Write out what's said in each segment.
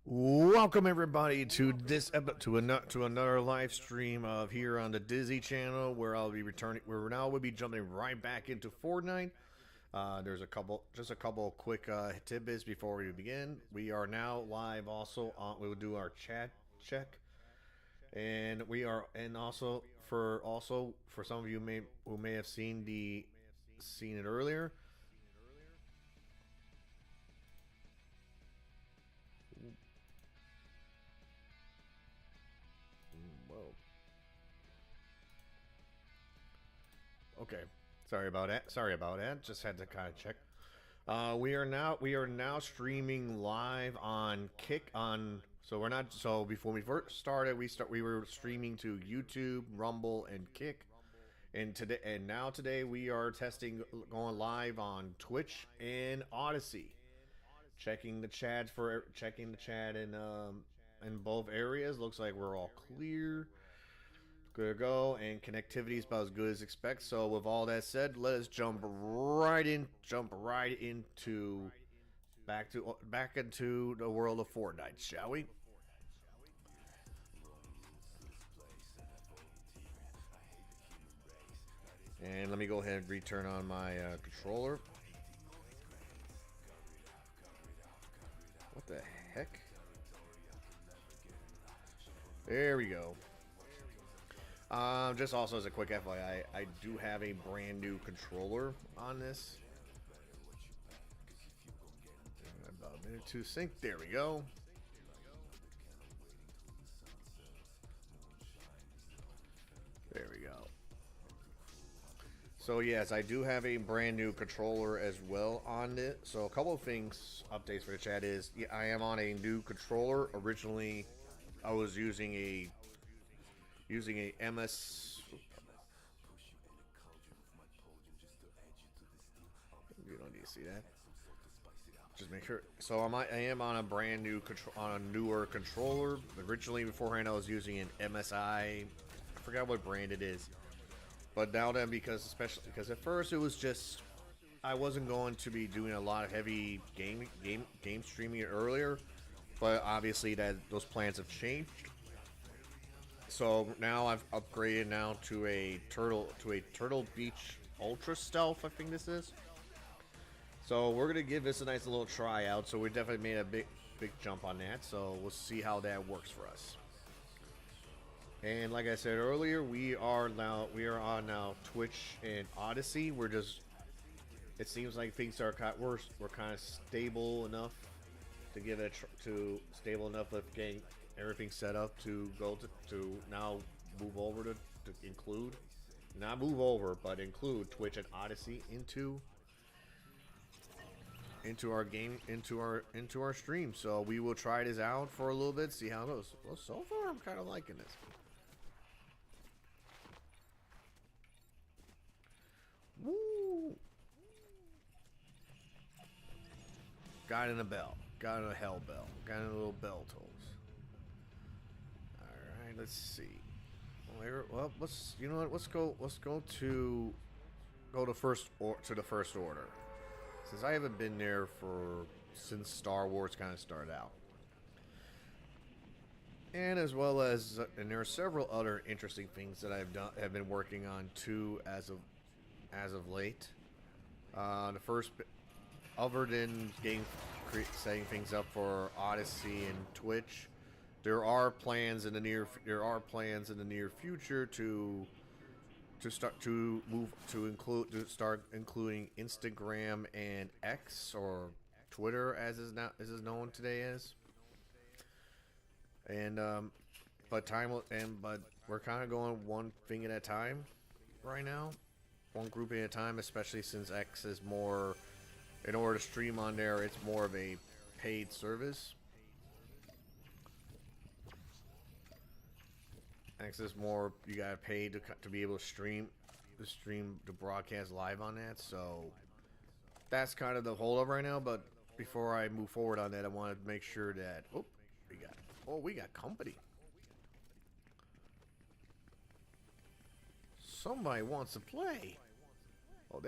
Welcome everybody to another live stream of here on the Dizzy channel, where I'll be returning. Where now we'll be jumping right back into Fortnite. There's just a couple quick tidbits before we begin. We are now live. Also, we will do our chat check, and for some of you who may have seen it earlier. Whoa. Okay. Sorry about that. Just had to kind of check. We are now streaming live on Kick on. So we're not. So before we first started, we were streaming to YouTube, Rumble, and Kick. Today we are testing going live on Twitch and Odyssey. Checking the chat in both areas. Looks like we're all clear. Good to go, and connectivity is about as good as expect. So with all that said, let us jump right into back into the world of Fortnite, shall we? And let me go ahead and return on my controller. What the heck? There we go. Just also as a quick FYI, I do have a brand new controller on this. About a minute to sync. There we go. There we go. So yes, I do have a brand new controller as well on it. So a couple of updates for the chat is, yeah, I am on a new controller. Originally, I was using a MS. You don't need to see that. Just make sure. So I am on a brand new newer controller. Originally, beforehand, I was using an MSI. I forgot what brand it is. But now then, especially because at first it was just I wasn't going to be doing a lot of heavy game streaming earlier, but obviously those plans have changed. So now I've upgraded now to a Turtle Beach Ultra Stealth, I think this is. So we're gonna give this a nice little try out. So we definitely made a big jump on that. So we'll see how that works for us. And like I said earlier, we are on Twitch and Odyssey. It seems like things are we're kind of stable enough to give it stable enough of getting everything set up to go to now move over to include, not move over, but include Twitch and Odyssey into our stream. So we will try this out for a little bit, see how it goes. Well, so far I'm kind of liking this. Woo! Got in a bell. Got in a hell bell. Got in a little bell tolls. Alright, let's see. Well, let's go to the first order. Since I haven't been there since Star Wars kind of started out. And there are several other interesting things that have been working on too as of late. The first, other than setting things up for Odyssey and Twitch, there are plans in the near future to start including Instagram and X, or Twitter as is known today as. And but we're kind of going one thing at a time right now. One group at a time, especially since X is more, in order to stream on there, it's more of a paid service. X is more, you gotta pay to be able to stream to broadcast live on that. So that's kind of the holdup right now. But before I move forward on that, I want to make sure that we got company. Somebody wants to play. Oh,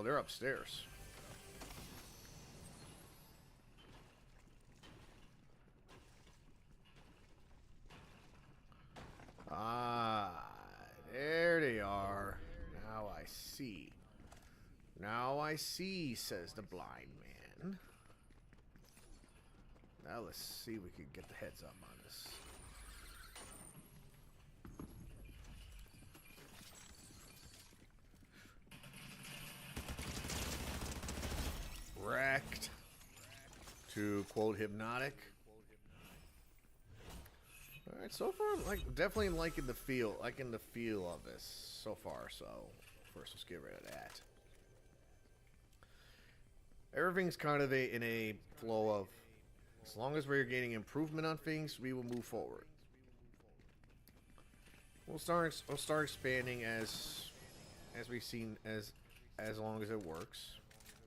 they're upstairs. Ah, there they are. Now I see. Now I see, says the blind man. Now let's see if we can get the heads up on this. Wrecked. To quote Hypnotic. Alright, so far I'm definitely liking the feel of this so far, so first let's get rid of that. Everything's kind of in a flow of, as long as we're getting improvement on things, we will move forward. We'll start expanding as we've seen, as long as it works.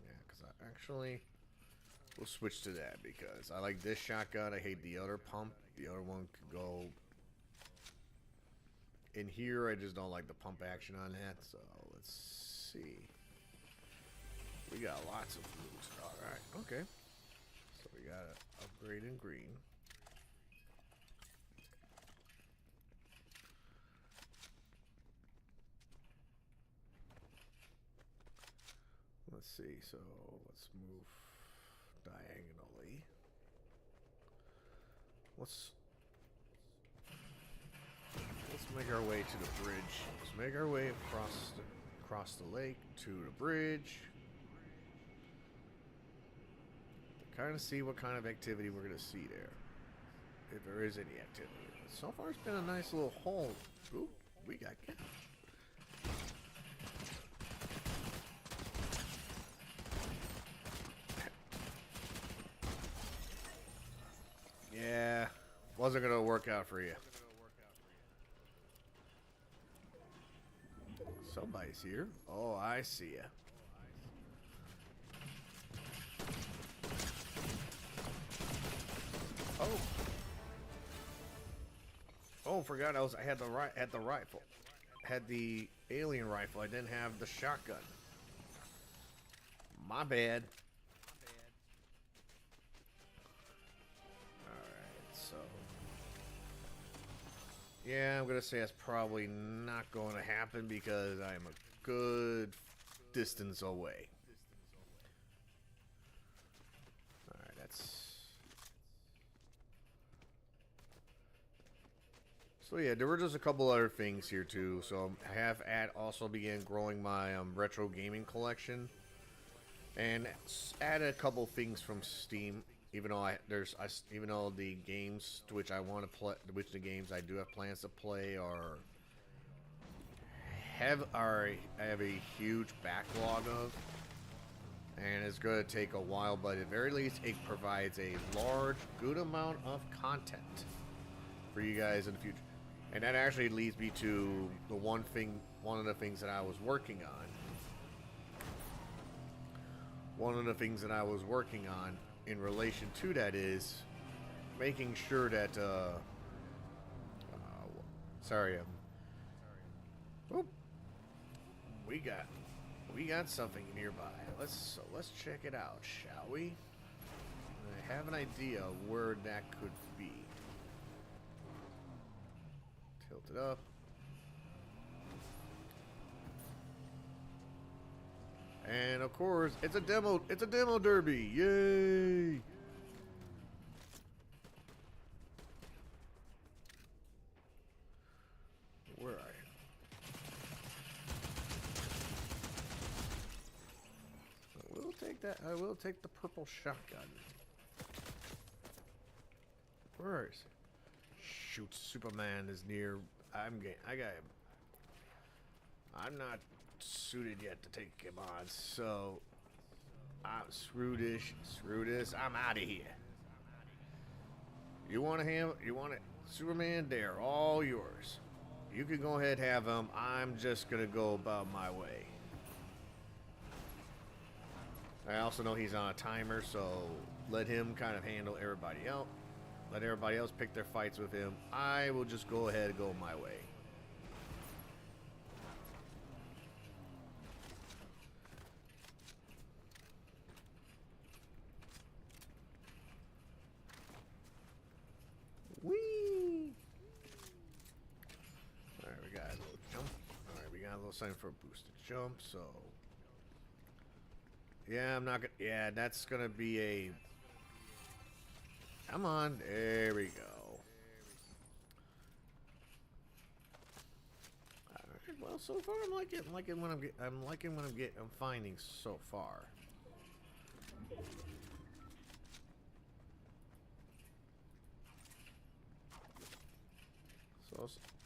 Yeah, because I actually we'll switch to that because I like this shotgun. I hate the other pump. The other one could go in here. I just don't like the pump action on that. So let's see. We got lots of loot. Alright, okay. So we got to upgrade in green. Let's see, so let's move diagonally. Let's make our way to the bridge. Let's make our way across the lake to the bridge. Kind of see what kind of activity we're going to see there, if there is any activity. So far, it's been a nice little hole. Ooh, we got it. Yeah, wasn't going to work out for you. Somebody's here. Oh, I see ya. Oh. Oh, forgot I had the rifle. Had the alien rifle. I didn't have the shotgun. My bad. Alright, so yeah, I'm gonna say that's probably not going to happen because I'm a good distance away. Alright, that's... So yeah, there were just a couple other things here too. So I have also began growing my retro gaming collection, and added a couple things from Steam. Even though even though the games to which I want to play, the games I do have plans to play I have a huge backlog of, and it's going to take a while. But at the very least, it provides a good amount of content for you guys in the future. And that actually leads me to the one of the things that I was working on. One of the things that I was working on in relation to that is making sure that, sorry, we got something nearby. Let's check it out, shall we? I have an idea of where that could be. Tilt it up. And of course, it's a demo derby. Yay! Where are you? I will take that. I will take the purple shotgun. Where is it? Shoot, Superman is near. I'm not suited yet to take him on, so screw this. I'm out of here. You want it, Superman? They're all yours. You can go ahead and have them. I'm just gonna go about my way. I also know he's on a timer, so let him kind of handle everybody else. Let everybody else pick their fights with him. I will just go ahead and go my way. Whee! little sign for a boosted jump, so... Yeah, I'm not gonna... Yeah, that's gonna be a... Come on, there we go. Alright, well, so far I'm liking what I'm finding so far.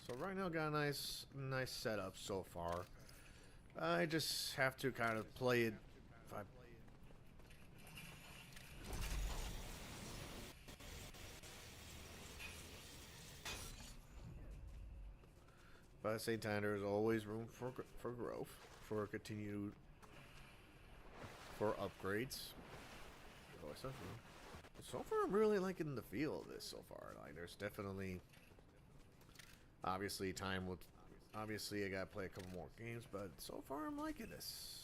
So right now got a nice setup so far. I just have to kind of play it. But at the same time, there's always room for growth, for continued, for upgrades. So far, I'm really liking the feel of this so far. Like, there's definitely, obviously, obviously, I gotta play a couple more games, but so far, I'm liking this.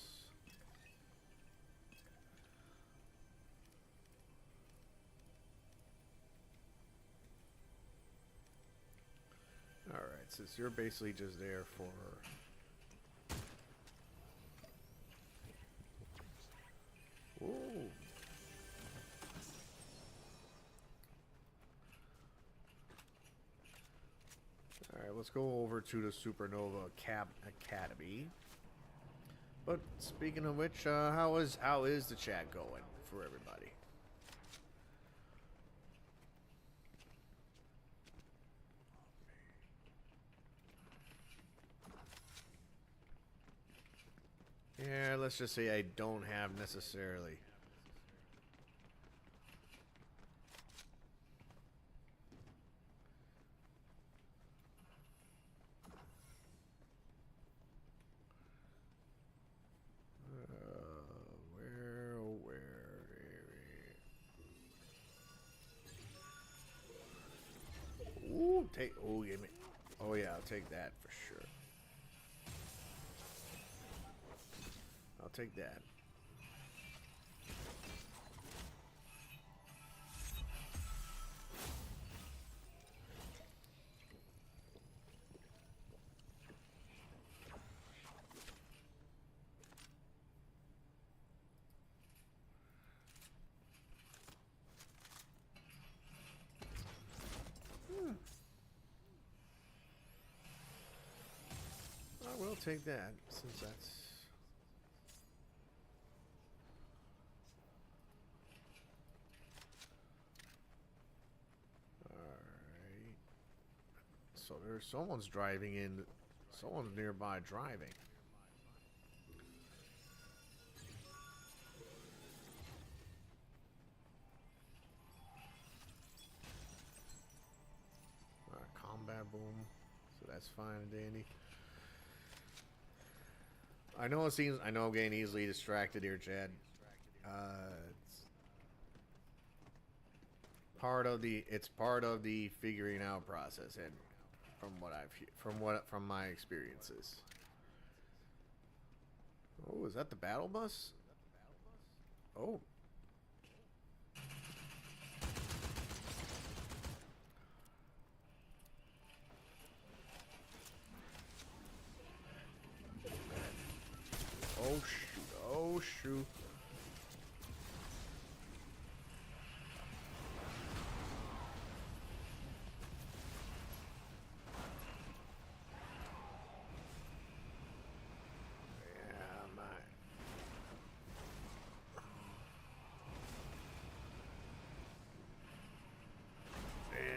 Alright, since you're basically just there for... Ooh. Alright, let's go over to the Supernova Academy. But speaking of which, how is the chat going for everybody? Yeah, let's just say I don't have necessarily. Ooh, give me. Oh yeah, I'll take that for sure. I'll take that. I will take that since that's. So there's someone's driving in. Someone's nearby driving. Alright, combat boom. So that's fine and dandy. I know it seems. I know I'm getting easily distracted here, Chad. It's part of the figuring out process, and from my experiences. Oh, is that the battle bus? Oh. Oh shoot. Oh shoot.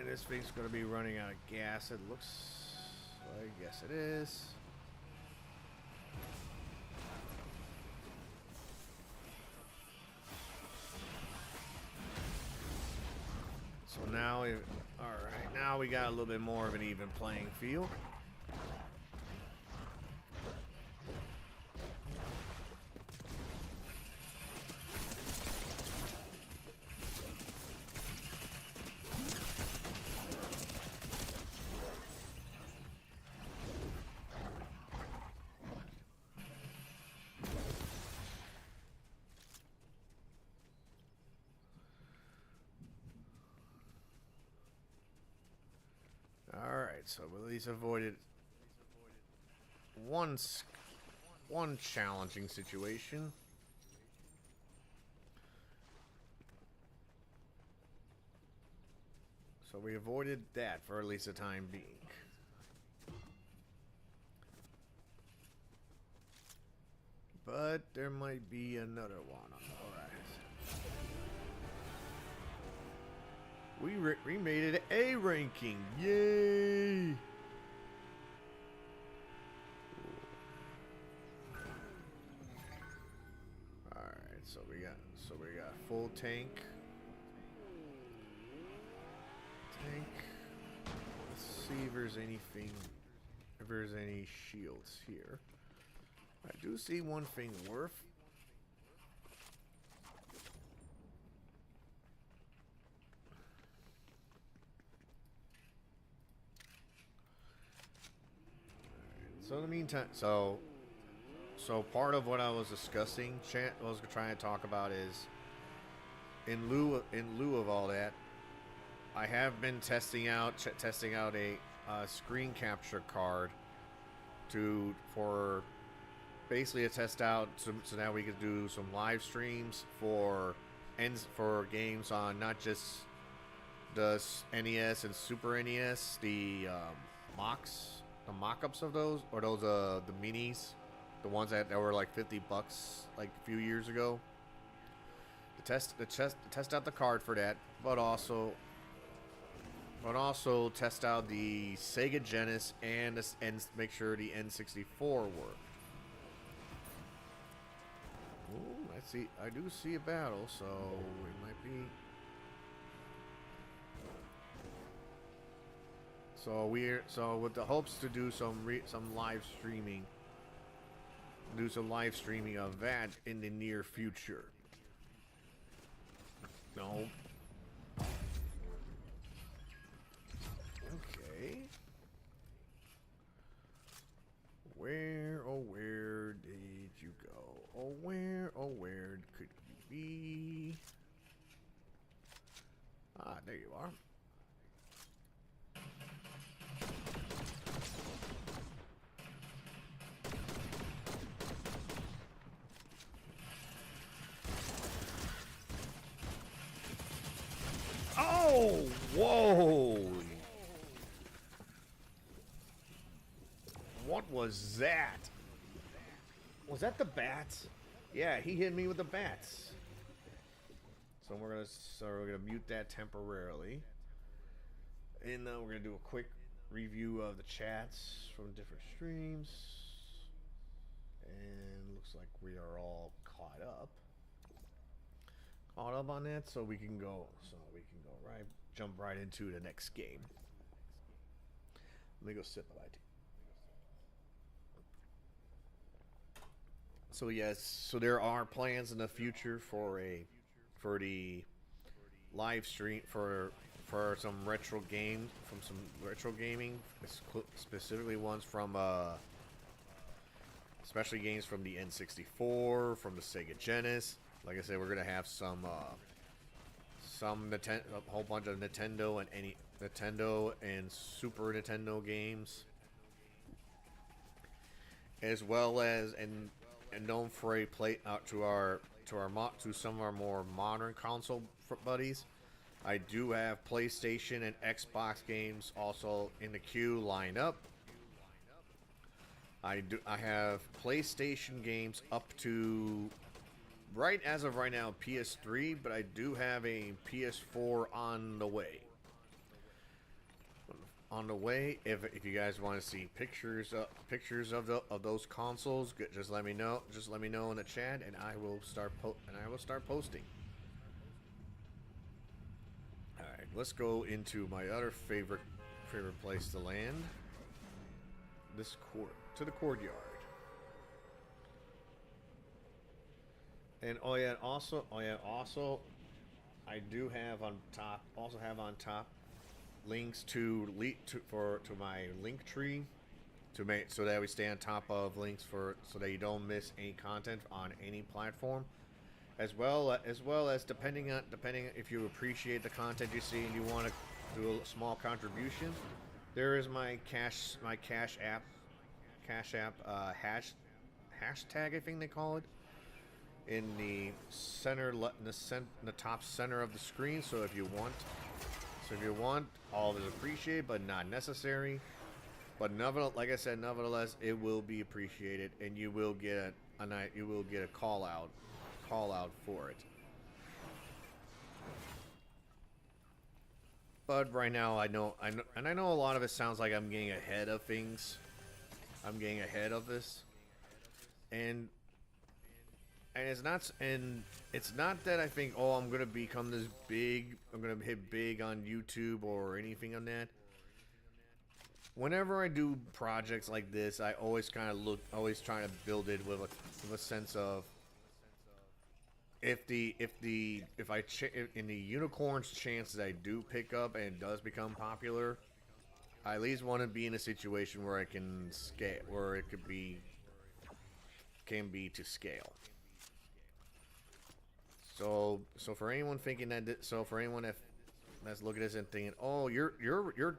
This thing's going to be running out of gas, it looks like. Yes, it is. So now, alright, now we got a little bit more of an even playing field. Alright, so we at least avoided one challenging situation. So we avoided that for at least the time being. But there might be another one on the horizon. We made it A ranking. Yay! Alright, so we got full tank. Let's see if there's anything, if there's any shields here. I do see one thing worth. So in the meantime, so part of what I was discussing, I was trying to talk about is, in lieu of all that, I have been testing out a screen capture card for basically to test out so now we could do some live streams for games on not just the NES and Super NES, the mock-ups of those, or those the minis, the ones that were like $50 like a few years ago. To test out the card for that, but also test out the Sega Genesis and make sure the N64 work. Ooh, I do see a battle, so it might be. So with the hopes to do some live streaming, of that in the near future. No. Okay. Where did you go? Where could you be? Ah, there you are. Oh, whoa! What was that? Was that the bats? Yeah, he hit me with the bats. So we're gonna mute that temporarily, and we're gonna do a quick review of the chats from different streams. And looks like we are all caught up on that, so we can jump right into the next game. Let me go sip of it. So yes, so there are plans in the future for the live stream for some retro games, specifically ones from especially games from the N64, from the Sega Genesis. Like I said, we're gonna have a whole bunch of Nintendo and Super Nintendo games, as well as and known for a play out to some of our more modern console buddies. I do have PlayStation and Xbox games also in the queue lined up. I have PlayStation games up to as of right now PS3, but I do have a PS4 on the way. If you guys want to see pictures of those consoles, just let me know. Just let me know in the chat, and I will start posting. All right, let's go into my other favorite place to land. To the courtyard. And also, I do have on top links to my link tree so that we stay on top of links so that you don't miss any content on any platform, as well as depending if you appreciate the content you see and you want to do a small contribution, there is my cash app Cash App hashtag, I think they call it, in the center, in the top center of the screen. So if you want, all is appreciated, but not necessary. But like I said, nevertheless, it will be appreciated, and you will get a call out for it. But right now, I know, and I know a lot of it sounds like I'm getting ahead of things. I'm getting ahead of this, and it's not that I think, oh, I'm gonna become this big, I'm gonna hit big on YouTube or anything on that. Whenever I do projects like this, I always kind of always trying to build it with a sense of, if in the unicorn's chance that I do pick up and it does become popular, I at least want to be in a situation where I can scale, where it can be to scale. So for anyone thinking that, for anyone that's looking at this and thinking, oh, you're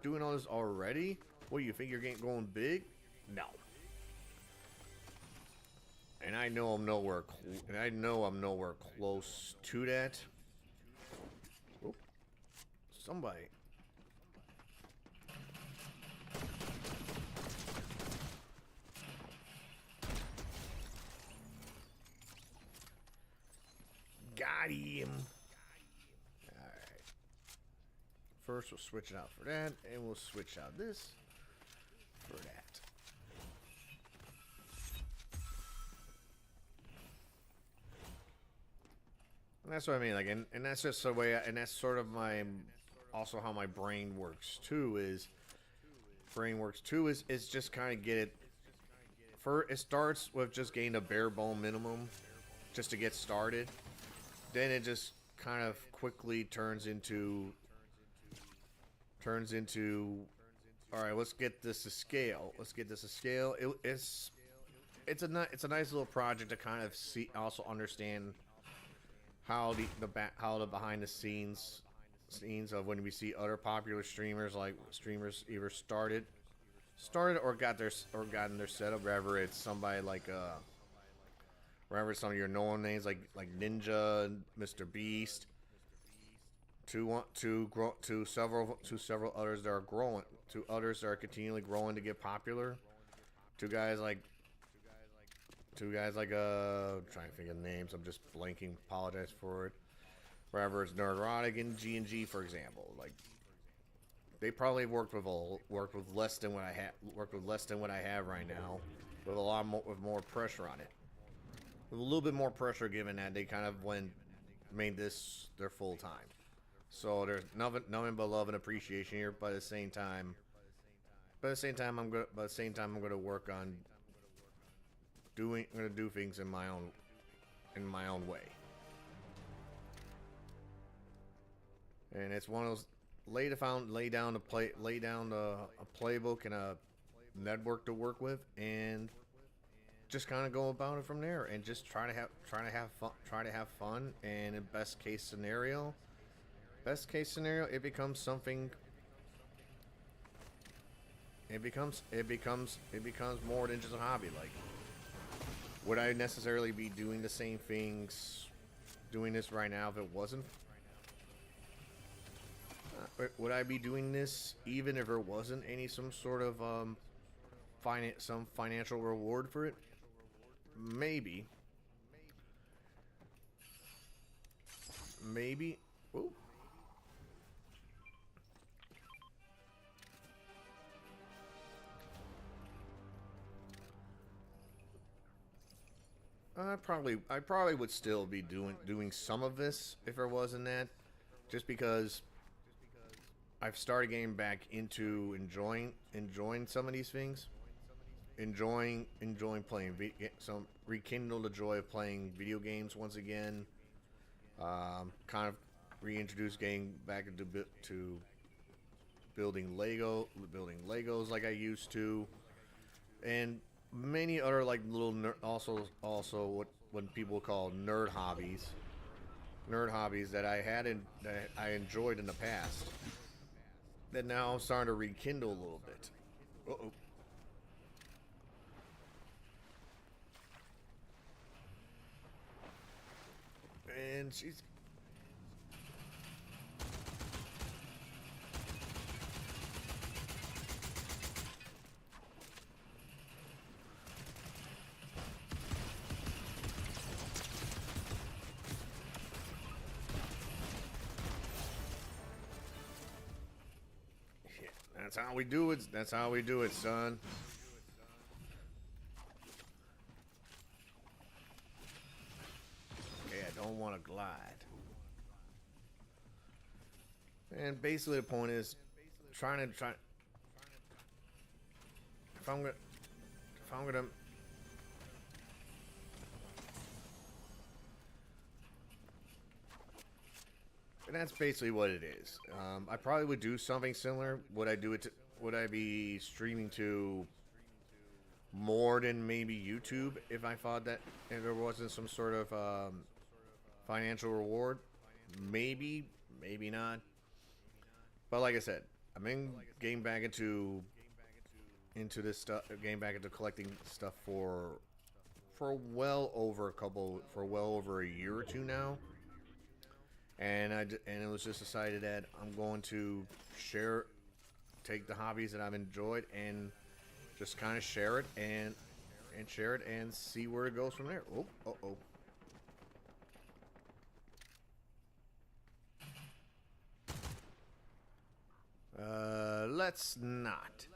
doing all this already, what do you think, you're going big? No. And I know I'm nowhere close to that. Oop. Somebody. Got him. Alright. First, we'll switch it out for that, and we'll switch out this for that. And that's what I mean, like, and that's just the way, and that's sort of also how my brain works too. Is just kind of get it. It starts with just getting a bare bone minimum, just to get started. Then it just kind of quickly turns into, all right, let's get this to scale. It's a nice little project to kind of also understand how the behind the scenes of when we see other popular streamers, like either started or gotten their setup, wherever it's somebody like wherever some of your known names like Ninja and Mr. Beast, to several others that are growing, to others that are continually growing to get popular, to guys like I'm trying to think of names, I'm just blanking, apologize for it. Wherever it's Nerdrotic and G&G, for example, like, they probably worked with less than what I have right now, with with more pressure on it, with a little bit more pressure, given that they kind of made this their full time. So there's nothing but love and appreciation here. But at the same time, I'm gonna work on I'm gonna do things in my own way. And it's one of those, lay down a playbook and a network to work with, and just kind of go about it from there, and just try to have fun. And in best case scenario, it becomes something. It becomes more than just a hobby. Like, would I necessarily be doing the same things, doing this right now if it wasn't? Would I be doing this even if there wasn't some sort of some financial reward for it? Maybe. Ooh. I probably would still be doing some of this if there wasn't that, just because I've started getting back into enjoying some of these things, enjoying playing rekindle the joy of playing video games once again. Kind of reintroduce getting back to building Legos like I used to, and many other like little also what people call nerd hobbies that I enjoyed in the past, that now I'm starting to rekindle a little bit. man. She's... Yeah, that's how we do it. That's how we do it, son. Okay, I don't want to glide. And basically the point is try if I'm gonna and that's basically what it is. I probably would do something similar. Would I do it to, would I be streaming to more than maybe YouTube if I thought that if there wasn't some sort of financial reward? Maybe, maybe not. But like I said, I'm in getting back into this stuff, getting back into collecting stuff for well over a year or two now, and it was just decided that I'm going to take the hobbies that I've enjoyed and just kind of share it and see where it goes from there. Oh. Let's not.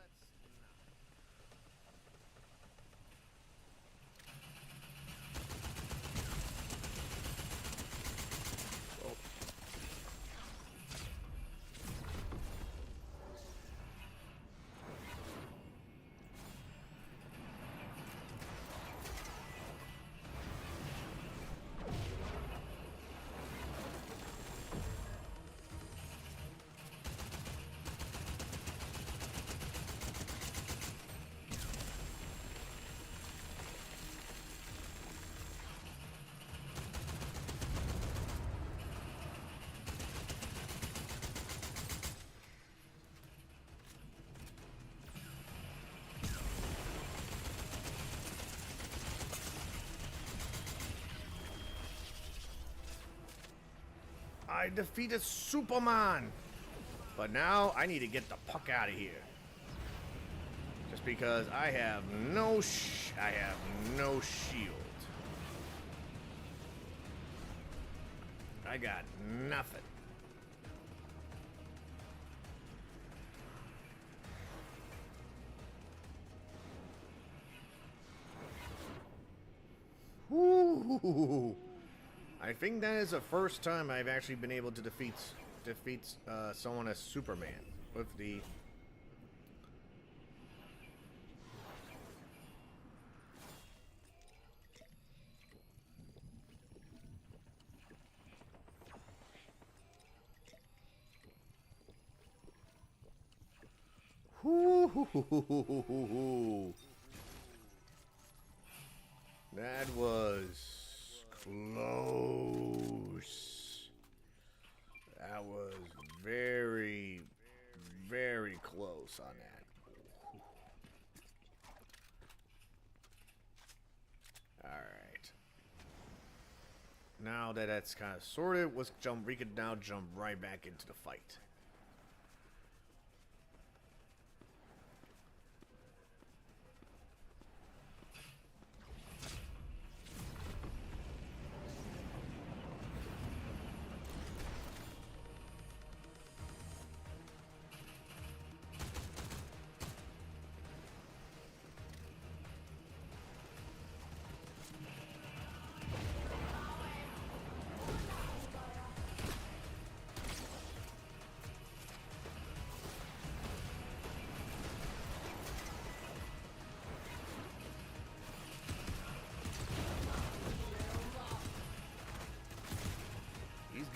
I defeated Superman, but now I need to get the fuck out of here. Just because I have no shield. I got nothing. Ooh. I think that is the first time I've actually been able to defeat someone as Superman with the. That was close. That was very, very close on that. Alright. Now that that's kind of sorted, we can now jump right back into the fight.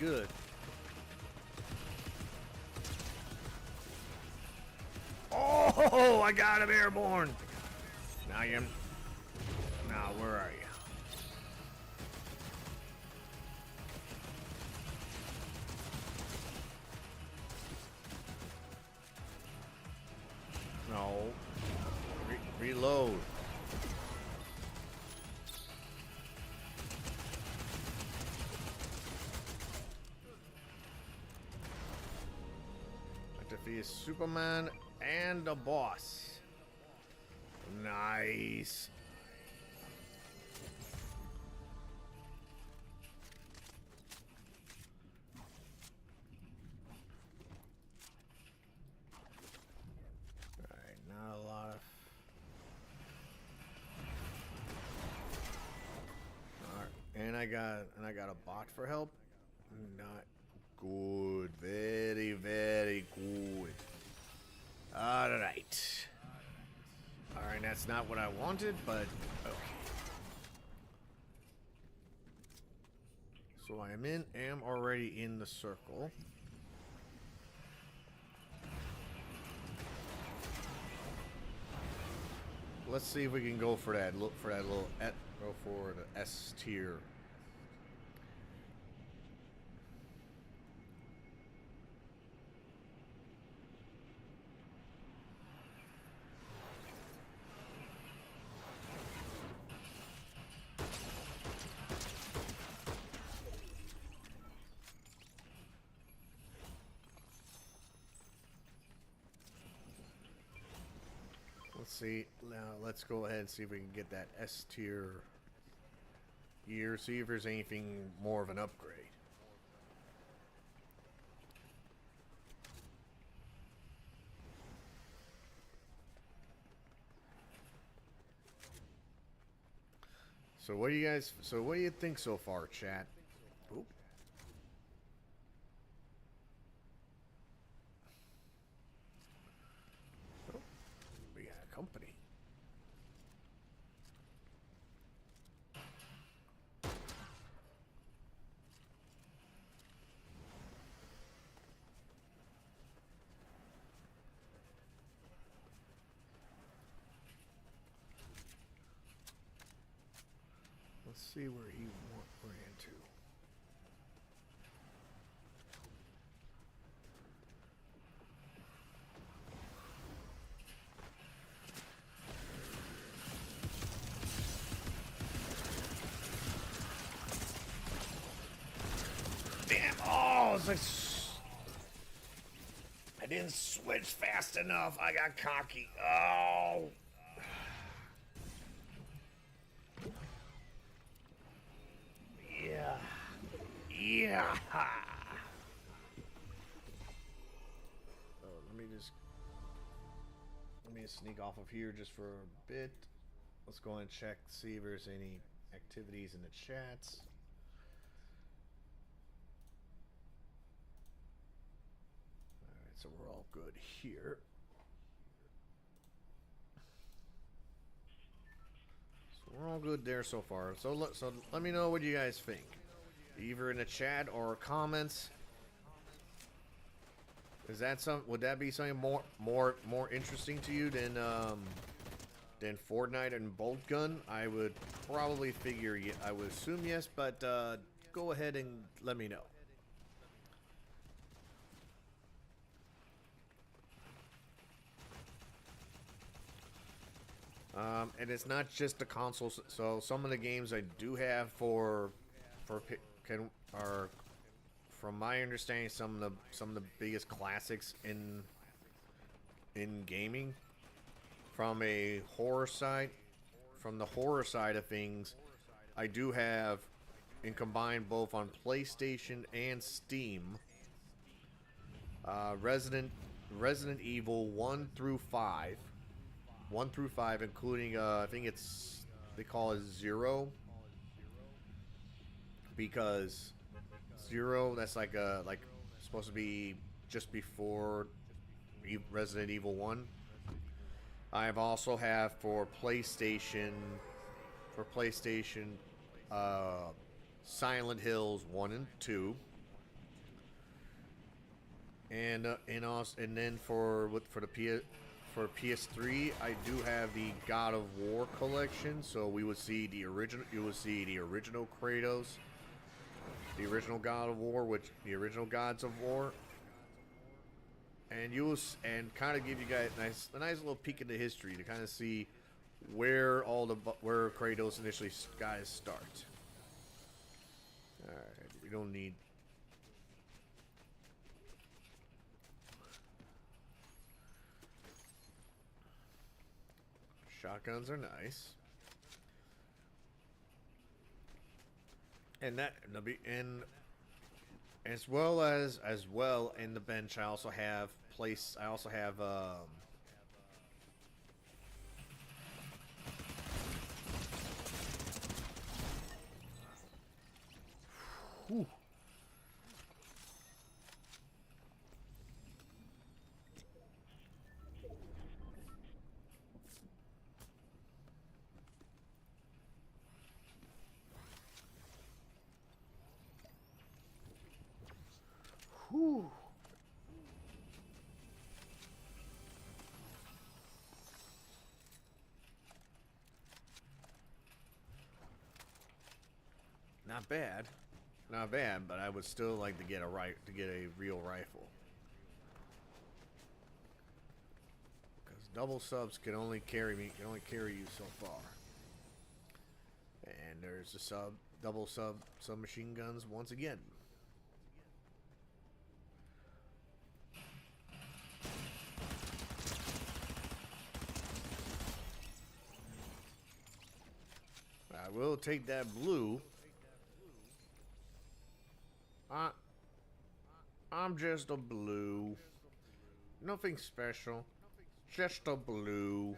Good. Oh, I got him airborne. Now where are you? No. Reload. Defeat Superman and the boss. Nice. Alright, not a lot of... Alright, and I got a bot for help. Not good. Very, very good. Alright. Alright, that's not what I wanted, but okay. So I am already in the circle. Let's see if we can go for that. Look for that little. Go for the S tier. Let's see. Now let's go ahead and see if we can get that S tier gear. See if there's anything more of an upgrade. So what do you guys? So what do you think so far, chat? Oop. Oh, we got a company. Let's see where he ran to. Damn! Oh, it's like I didn't switch fast enough. I got cocky. Oh. Yeah. Yeah. Oh, let me just sneak off of here just for a bit. Let's go and check, see if there's any activities in the chats. Alright, so we're all good here. So we're all good there so far. So let me know what you guys think. Either in the chat or comments. Is that would that be something more interesting to you than Fortnite and Bolt Gun? I would probably figure, I would assume yes, but go ahead and let me know. And it's not just the consoles. So some of the games I do have are, from my understanding, some of the biggest classics in gaming. From a horror side, from the horror side of things, I do have, and combined both on PlayStation and Steam, Resident Evil 1 through 5, including I think they call it 0, because 0, that's like supposed to be just before Resident Evil 1. I've also have for PlayStation, Silent Hills 1 and 2, and then for PS3, I do have the God of War collection. So you would see the original Kratos, the original God of War, the original Gods of War. And kind of give you guys a nice little peek into history to kind of see where Kratos initially guys start. All right, we don't need. Shotguns are nice. And that and as well in the bench, I also have whew. Whew. Not bad. Not bad, but I would still like to get a real rifle. Because double subs can only carry you so far. And there's the double submachine guns once again. I will take that blue. I'm just a blue. Nothing special. Just a blue.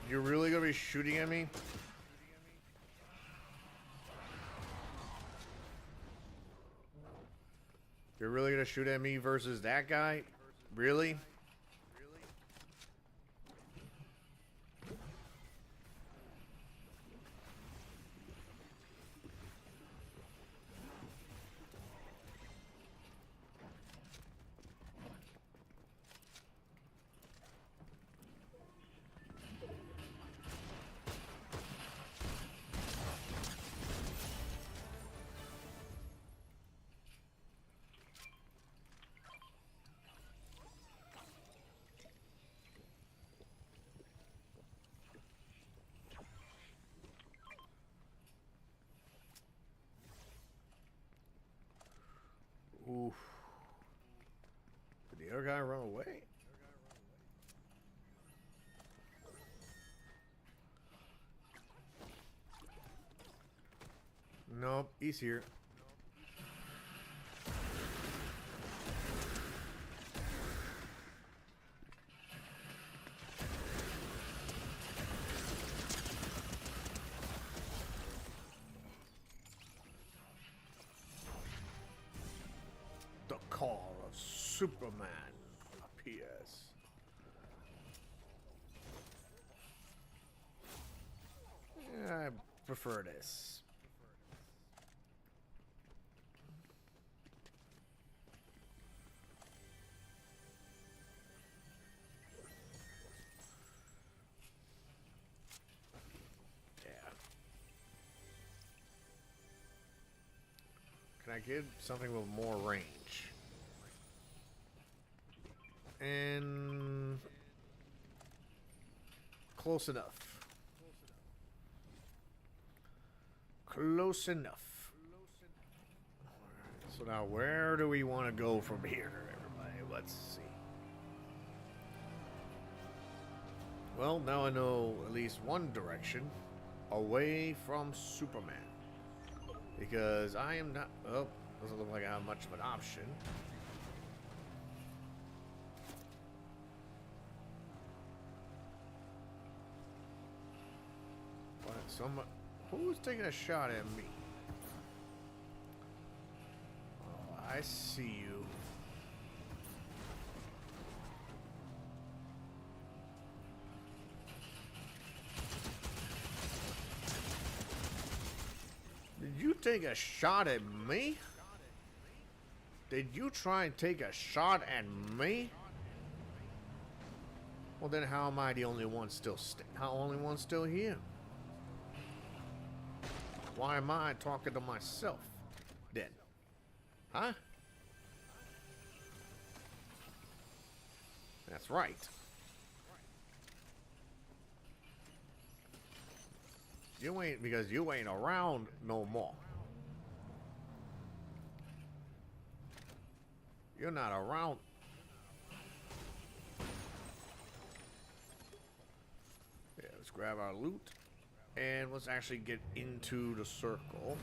You're really gonna be shooting at me? You're really gonna shoot at me versus that guy? Really? Oof. Did the other guy run away? Nope, he's here. The call of Superman appears. Yeah, I prefer this. Yeah. Can I get something with more range? And close enough. Close enough. So now where do we want to go from here, everybody? Let's see. Well, now I know at least one direction. Away from Superman. Because I am not... Oh, doesn't look like I have much of an option. But who's taking a shot at me? Oh, I see you. Did you take a shot at me? Did you try and take a shot at me? Well, then how am I the only one still here? Why am I talking to myself then? Huh? That's right. You ain't, because you ain't around no more. You're not around. Yeah, let's grab our loot. And let's actually get into the circle.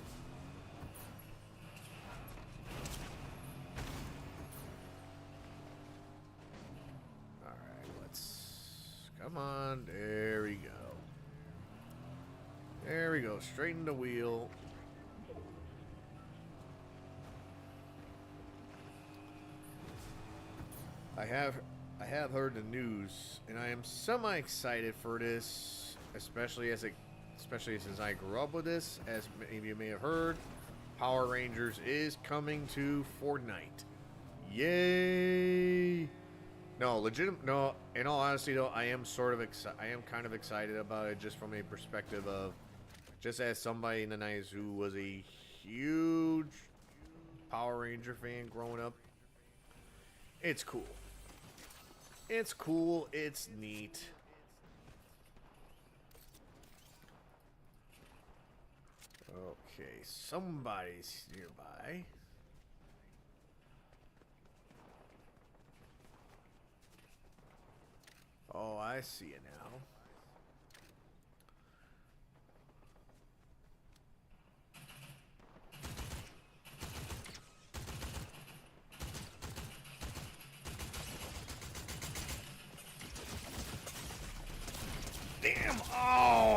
Alright, let's... Come on, there we go. There we go, straighten the wheel. I have heard the news, and I am semi excited for this, especially since I grew up with this. As many of you may have heard, Power Rangers is coming to Fortnite. Yay! No, no. In all honesty, though, I am kind of excited about it, just from a perspective of, just as somebody in the 90s who was a huge Power Ranger fan growing up. It's cool. It's cool. It's neat. Okay, somebody's nearby. Oh, I see it now. Damn! Oh!